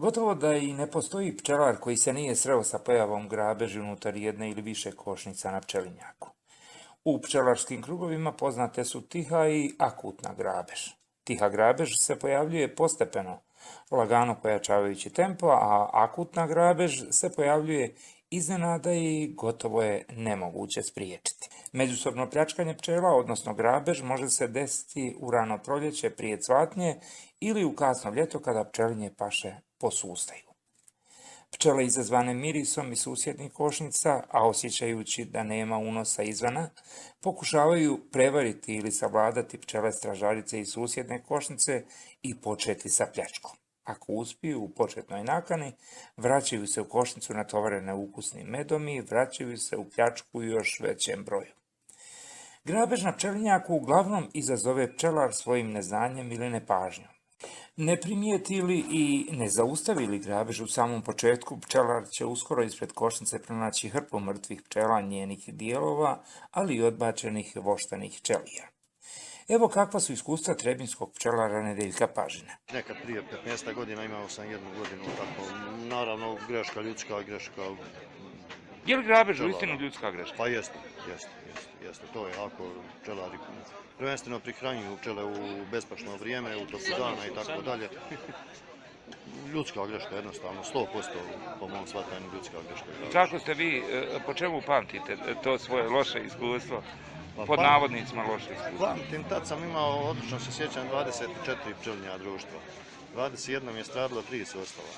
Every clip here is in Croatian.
Gotovo da i ne postoji pčelar koji se nije sreo sa pojavom grabeži unutar jedne ili više košnica na pčelinjaku. U pčelarskim krugovima poznate su tiha i akutna grabež. Tiha grabež se pojavljuje postepeno, lagano pojačavajući tempo, a akutna grabež se pojavljuje iznenada i gotovo je nemoguće spriječiti. Međusobno pljačkanje pčela, odnosno grabež, može se desiti u rano proljeće prije cvatnje ili u kasno ljeto kada pčelinje paše posustaju. Pčele izazvane mirisom iz susjednih košnica, a osjećajući da nema unosa izvana, pokušavaju prevariti ili savladati pčele stražarice iz susjedne košnice i početi sa pljačkom. Ako uspiju u početnoj nakani, vraćaju se u košnicu natovarene ukusnim medom i vraćaju se u pljačku u još većem broju. Grabež na pčelinjaku uglavnom izazove pčelar svojim neznanjem ili nepažnjom. Ne primijeti li i ne zaustavi li grabež u samom početku, pčelar će uskoro ispred košnice pronaći hrpu mrtvih pčela, njenih dijelova, ali i odbačenih voštanih ćelija. Evo kakva su iskustva trebinskog pčelara Nedeljka Pažina. Nekad prije 15 godina imao sam 1 godinu tako, naravno greška, ljudska greška. Je li grabež uistinu ljudska greška? Pa jeste. To je ako pčelari prvenstveno prihranjuju pčele u bespašno vrijeme, u toku dana i tako dalje. Ljudska greška jednostavno, 100% po mom shvatanju ljudska greška. Kako ste vi, po čemu pamtite to svoje loše iskustvo? Pod navodnicima loše iskustvo. Pamtim, tad sam imao, odlično se sjećam, 24 pčelinja društva. 21 je stradilo, 3 su ostala.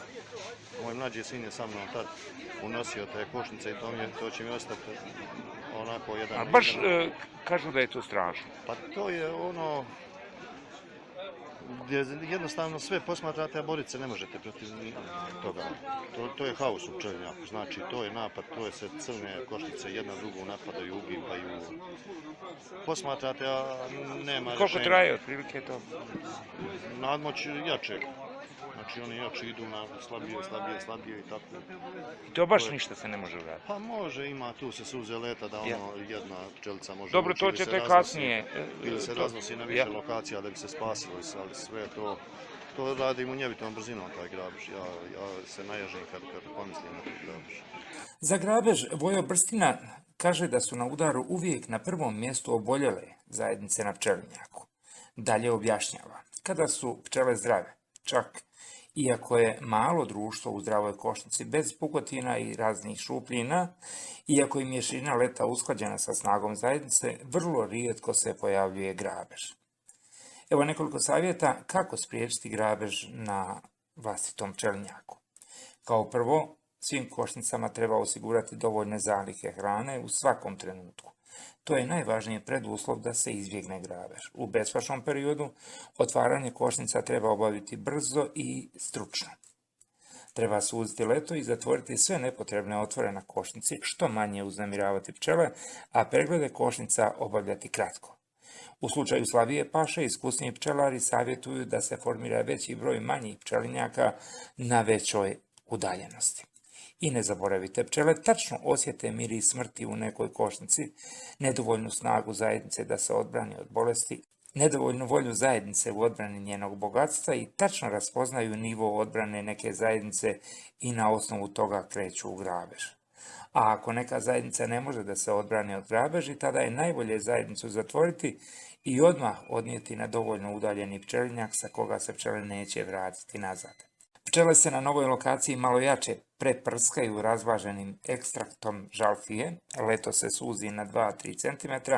Moj mlađi sin je sa mnom tad unosio te košnice i to će mi ostati onako jedan... A baš kažu da je to strašno. Pa to je ono gdje jednostavno sve posmatrate, a boriti se ne možete protiv toga. To je haos u pčelinjaku, znači to je napad, to je se crne košnice, jedna drugu napadaju, ugibaju. Posmatrate, a nema rješenja. Koliko traje otprilike to? Nadmoć jačeg. Znači oni jači idu na slabije i tako. I to baš ništa se ne može vratiti? Pa može, ima tu se suze leta da jedna pčelica može... Dobro, to ćete kasnije... Ili se raznosi na više lokacija da bi se spasilo, ali sve to radi munjevitom brzinom taj grabež. Ja se naježim kad pomislim na taj grabež. Za grabež Vojo Brstina kaže da su na udaru uvijek na prvom mjestu oboljele zajednice na pčelinjaku. Dalje objašnjava, kada su pčele zdrave, čak iako je malo društvo u zdravoj košnici bez pukotina i raznih šupljina, iako im je širina leta usklađena sa snagom zajednice, vrlo rijetko se pojavljuje grabež. Evo nekoliko savjeta kako spriječiti grabež na vlastitom pčelinjaku. Kao prvo, svim košnicama treba osigurati dovoljne zalihe hrane u svakom trenutku. To je najvažniji preduslov da se izbjegne grabež. U bespašnom periodu otvaranje košnica treba obaviti brzo i stručno. Treba suziti leto i zatvoriti sve nepotrebne otvore na košnici, što manje uznemiravati pčele, a preglede košnica obavljati kratko. U slučaju slabije paše, iskusniji pčelari savjetuju da se formira veći broj manjih pčelinjaka na većoj udaljenosti. I ne zaboravite, pčele tačno osjete miris smrti u nekoj košnici, nedovoljnu snagu zajednice da se odbrani od bolesti, nedovoljnu volju zajednice u odbrani njenog bogatstva i tačno raspoznaju nivo odbrane neke zajednice i na osnovu toga kreću u grabež. A ako neka zajednica ne može da se odbrani od grabeži, tada je najbolje zajednicu zatvoriti i odmah odnijeti na dovoljno udaljeni pčelinjak sa koga se pčele neće vratiti nazad. Pčele se na novoj lokaciji malo jače preprskaju razvaženim ekstraktom žalfije, leto se suzi na 2-3 cm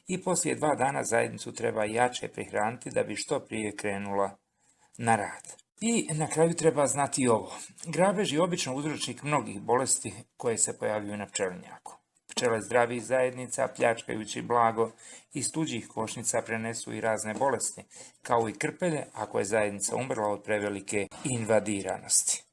i poslije 2 dana zajednicu treba jače prihraniti da bi što prije krenula na rad. I na kraju treba znati i ovo. Grabež je obično uzročnik mnogih bolesti koje se pojavljuju na pčelinjaku. Pčele zdravih zajednica, pljačkajući blago iz tuđih košnica, prenesu i razne bolesti, kao i krpelje ako je zajednica umrla od prevelike invadiranosti.